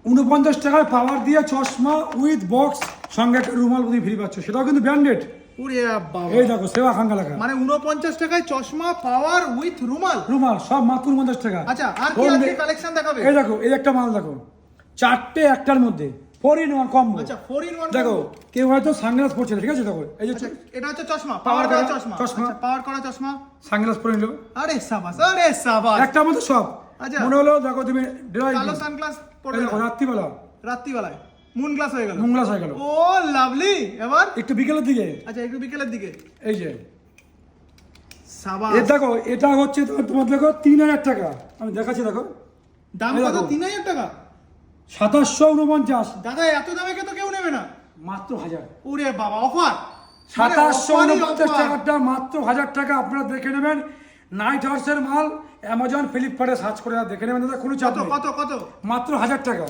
49 টাকায় পাওয়ার দিয়ে চশমা উইথ বক্স সঙ্গে একটা রুমাল তুমি ফ্রি পাচ্ছ, সেটাও কিন্তু ব্র্যান্ডেড। ওরে বাবা, এই দেখো সেবা খাঙ্গা লেখা। মানে 49 টাকায় চশমা পাওয়ার উইথ রুমাল। রুমাল সব মাত্র 49 টাকা। আচ্ছা, আর কি আছে কালেকশন দেখাবে? এই দেখো এই একটা মাল দেখো, 4টে একটার মধ্যে 4-in-1 কম্বো। আচ্ছা, 4-in-1 দেখো কেউ হয়তো সানগ্লাস পরছে না, ঠিক আছে, দেখো এই যে আচ্ছা, এটা হচ্ছে চশমা, পাওয়ার করা চশমা। আচ্ছা, পাওয়ার করা চশমা, সানগ্লাস পরে নিলো। আরে সাবাস, আরে সাবাস। একটার মধ্যে সব। আচ্ছা, মনে হলো দেখো তুমি কালো সানগ্লাস পরবে না রাত্রিবেলা, রাত্রিবেলায় মুন গ্লাস হয়ে গেল, মুন গ্লাস হয়ে গেল। ও লাভলি। এবার একটু বিকেলের দিকে, আচ্ছা, একটু বিকেলের দিকে, এই যে সাবাস। এই দেখো এটা হচ্ছে তোমার দেখো 3000 টাকা, আমি দেখাচ্ছি দেখো দাম কত? 3000 টাকা। 2749। দাদা এত দামে কে তো কেউ নেবে না, মাত্র 1000। ওরে বাবা, অফার 2749 টাকাটা মাত্র 1000 টাকা। আপনারা দেখে নেবেন, নাইট হর্সের মাল অ্যামাজন ফ্লিপকার্টে সার্চ করে দেখে নেবেন দাদা, কোনো চাপ কত নেই। কত কত? মাত্র 1000 টাকা।